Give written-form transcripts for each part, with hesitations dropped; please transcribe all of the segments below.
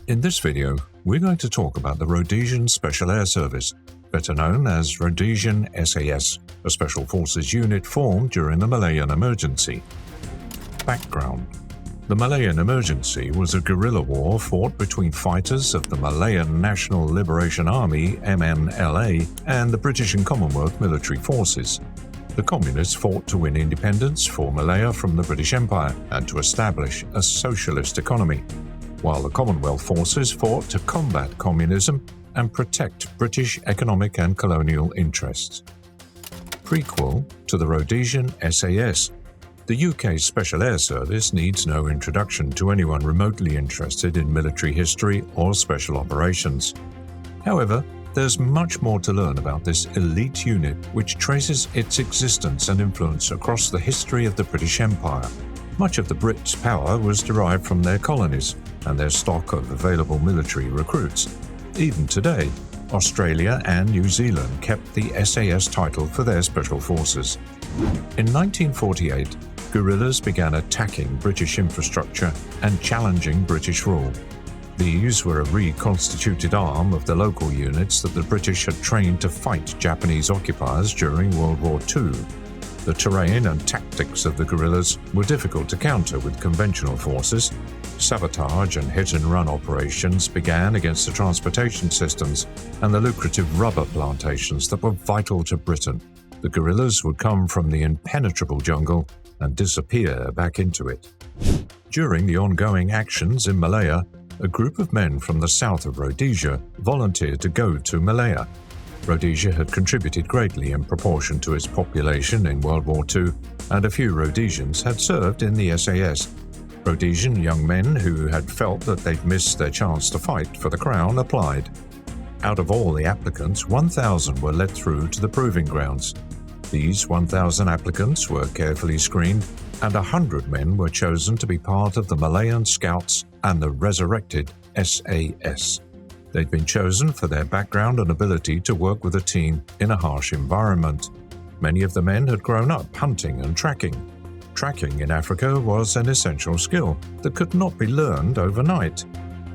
In this video, we're going to talk about the Rhodesian Special Air Service, better known as Rhodesian SAS, a special forces unit formed during the Malayan Emergency. Background: the Malayan Emergency was a guerrilla war fought between fighters of the Malayan National Liberation Army (MNLA) and the British and Commonwealth military forces. The Communists fought to win independence for Malaya from the British Empire and to establish a socialist economy, while the Commonwealth forces fought to combat communism and protect British economic and colonial interests. Prequel to the Rhodesian SAS. The UK Special Air Service needs no introduction to anyone remotely interested in military history or special operations. However, there's much more to learn about this elite unit, which traces its existence and influence across the history of the British Empire. Much of the Brits' power was derived from their colonies and their stock of available military recruits. Even today, Australia and New Zealand kept the SAS title for their special forces. In 1948, guerrillas began attacking British infrastructure and challenging British rule. These were a reconstituted arm of the local units that the British had trained to fight Japanese occupiers during World War II. The terrain and tactics of the guerrillas were difficult to counter with conventional forces. Sabotage and hit-and-run operations began against the transportation systems and the lucrative rubber plantations that were vital to Britain. The guerrillas would come from the impenetrable jungle and disappear back into it. During the ongoing actions in Malaya, a group of men from the south of Rhodesia volunteered to go to Malaya. Rhodesia had contributed greatly in proportion to its population in World War II, and a few Rhodesians had served in the SAS. Rhodesian young men who had felt that they'd missed their chance to fight for the crown applied. Out of all the applicants, 1,000 were led through to the proving grounds. These 1,000 applicants were carefully screened, and 100 men were chosen to be part of the Malayan Scouts and the resurrected SAS. They'd been chosen for their background and ability to work with a team in a harsh environment. Many of the men had grown up hunting and tracking. Tracking in Africa was an essential skill that could not be learned overnight,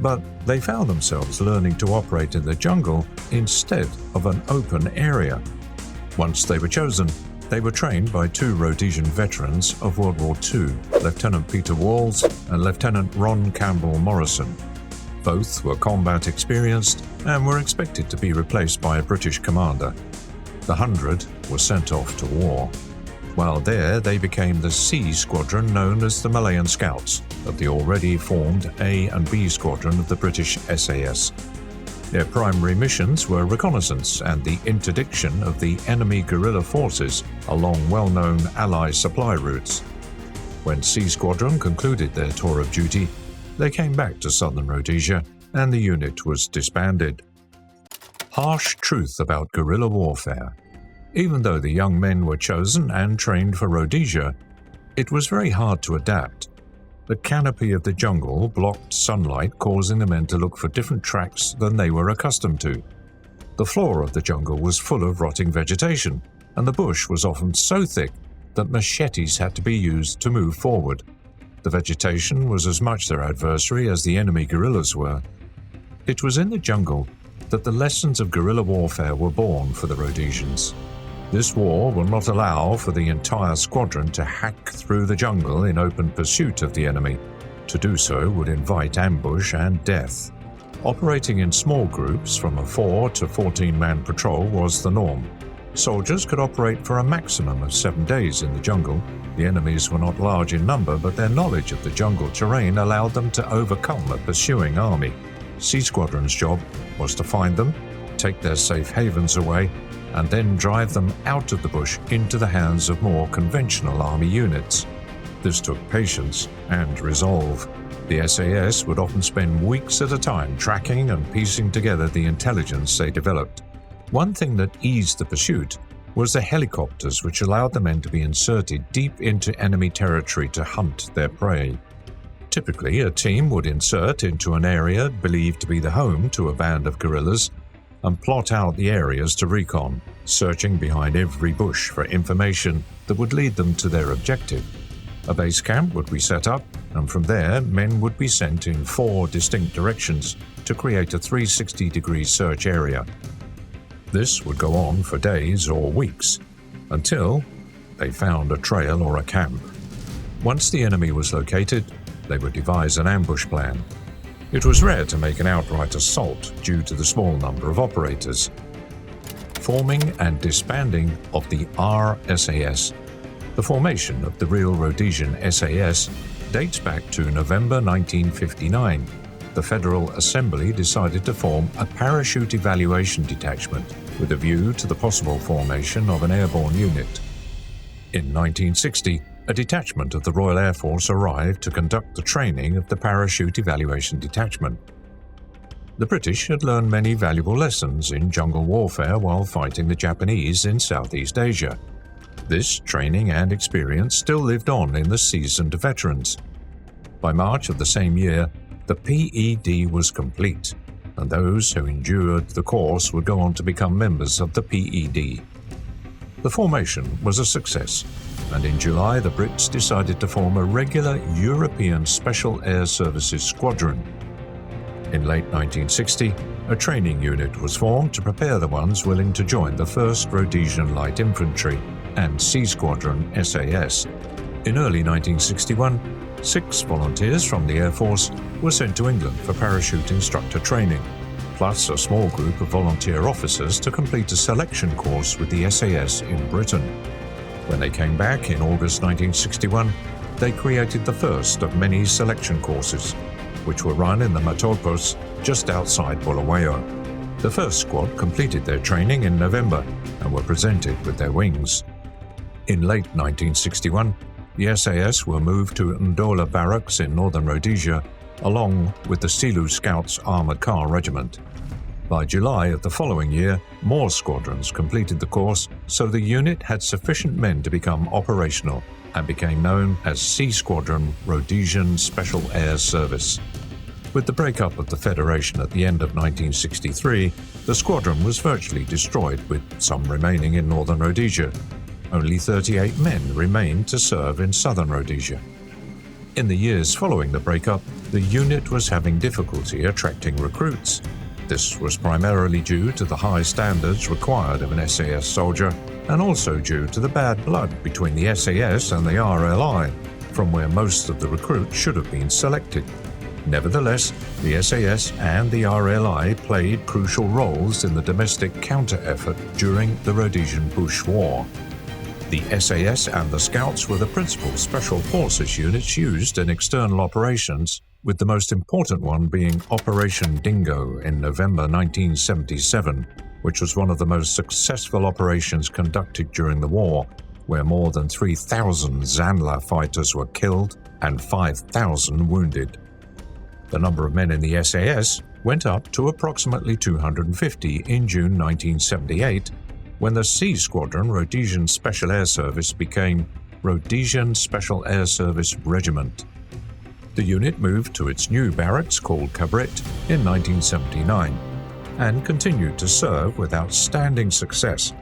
but they found themselves learning to operate in the jungle instead of an open area. Once they were chosen, they were trained by two Rhodesian veterans of World War II, Lieutenant Peter Walls and Lieutenant Ron Campbell Morrison. Both were combat experienced and were expected to be replaced by a British commander. The 100 were sent off to war. While there, they became the C Squadron known as the Malayan Scouts of the already formed A and B Squadron of the British SAS. Their primary missions were reconnaissance and the interdiction of the enemy guerrilla forces along well-known Allied supply routes. When C Squadron concluded their tour of duty, they came back to southern Rhodesia and the unit was disbanded. Harsh truth about guerrilla warfare. Even though the young men were chosen and trained for Rhodesia, it was very hard to adapt. The canopy of the jungle blocked sunlight, causing the men to look for different tracks than they were accustomed to. The floor of the jungle was full of rotting vegetation, and the bush was often so thick that machetes had to be used to move forward. The vegetation was as much their adversary as the enemy guerrillas were. It was in the jungle that the lessons of guerrilla warfare were born for the Rhodesians. This war will not allow for the entire squadron to hack through the jungle in open pursuit of the enemy. To do so would invite ambush and death. Operating in small groups from a 4 to 14-man patrol was the norm. Soldiers could operate for a maximum of 7 days in the jungle. The enemies were not large in number, but their knowledge of the jungle terrain allowed them to overcome a pursuing army. C Squadron's job was to find them, take their safe havens away, and then drive them out of the bush into the hands of more conventional army units. This took patience and resolve. The SAS would often spend weeks at a time tracking and piecing together the intelligence they developed. One thing that eased the pursuit was the helicopters, which allowed the men to be inserted deep into enemy territory to hunt their prey. Typically, a team would insert into an area believed to be the home to a band of guerrillas and plot out the areas to recon, searching behind every bush for information that would lead them to their objective. A base camp would be set up, and from there men would be sent in 4 distinct directions to create a 360-degree search area. This would go on for days or weeks, until they found a trail or a camp. Once the enemy was located, they would devise an ambush plan. It was rare to make an outright assault due to the small number of operators. Forming and disbanding of the RSAS. The formation of the real Rhodesian SAS dates back to November 1959. The Federal Assembly decided to form a parachute evaluation detachment with a view to the possible formation of an airborne unit. In 1960, a detachment of the Royal Air Force arrived to conduct the training of the Parachute Evaluation Detachment. The British had learned many valuable lessons in jungle warfare while fighting the Japanese in Southeast Asia. This training and experience still lived on in the seasoned veterans. By March of the same year, the PED was complete, and those who endured the course would go on to become members of the PED. The formation was a success, and in July the Brits decided to form a regular European Special Air Services squadron. In late 1960, a training unit was formed to prepare the ones willing to join the 1st Rhodesian Light Infantry and Sea Squadron SAS. In early 1961, 6 volunteers from the Air Force were sent to England for parachute instructor training, plus a small group of volunteer officers to complete a selection course with the SAS in Britain. When they came back in August 1961, they created the first of many selection courses, which were run in the Matopos just outside Bulawayo. The first squad completed their training in November and were presented with their wings. In late 1961, the SAS were moved to Ndola Barracks in northern Rhodesia, along with the Silu Scouts Armoured Car Regiment. By July of the following year, more squadrons completed the course, so the unit had sufficient men to become operational and became known as Sea Squadron Rhodesian Special Air Service. With the breakup of the Federation at the end of 1963, the squadron was virtually destroyed, with some remaining in northern Rhodesia. Only 38 men remained to serve in southern Rhodesia. In the years following the breakup, the unit was having difficulty attracting recruits. This was primarily due to the high standards required of an SAS soldier, and also due to the bad blood between the SAS and the RLI, from where most of the recruits should have been selected. Nevertheless, the SAS and the RLI played crucial roles in the domestic counter-effort during the Rhodesian Bush War. The SAS and the Scouts were the principal special forces units used in external operations, with the most important one being Operation Dingo in November 1977, which was one of the most successful operations conducted during the war, where more than 3,000 Zanla fighters were killed and 5,000 wounded. The number of men in the SAS went up to approximately 250 in June 1978, when the Sea Squadron Rhodesian Special Air Service became Rhodesian Special Air Service Regiment. The unit moved to its new barracks called Covert in 1979 and continued to serve with outstanding success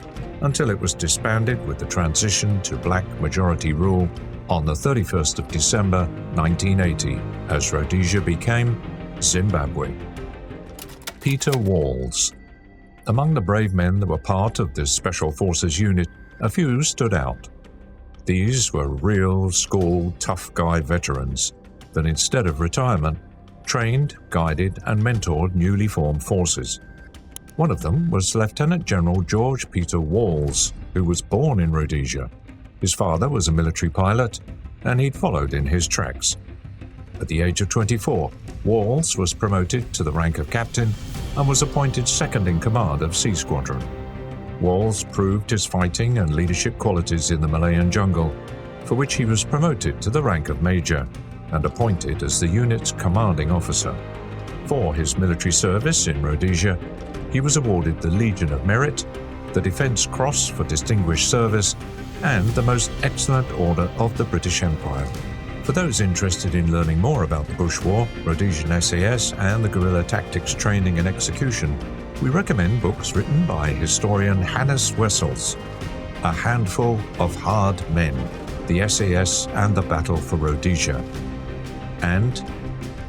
until it was disbanded with the transition to black majority rule on the 31st of December 1980 as Rhodesia became Zimbabwe. Peter Walls. Among the brave men that were part of this Special Forces unit, a few stood out. These were real school tough guy veterans that instead of retirement, trained, guided and mentored newly formed forces. One of them was Lieutenant General George Peter Walls, who was born in Rhodesia. His father was a military pilot, and he'd followed in his tracks. At the age of 24, Walls was promoted to the rank of captain and was appointed second in command of Sea Squadron. Walls proved his fighting and leadership qualities in the Malayan jungle, for which he was promoted to the rank of major and appointed as the unit's commanding officer. For his military service in Rhodesia, he was awarded the Legion of Merit, the Defence Cross for Distinguished Service, and the Most Excellent Order of the British Empire. For those interested in learning more about the Bush War, Rhodesian SAS, and the guerrilla tactics training and execution, we recommend books written by historian Hannes Wessels, A Handful of Hard Men, the SAS and the battle for Rhodesia. And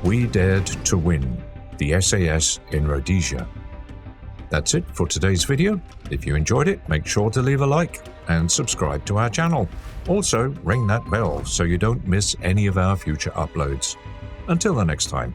we dared to win the SAS in Rhodesia. That's it for today's video. If you enjoyed it, make sure to leave a like and subscribe to our channel. Also, ring that bell so you don't miss any of our future uploads. Until the next time.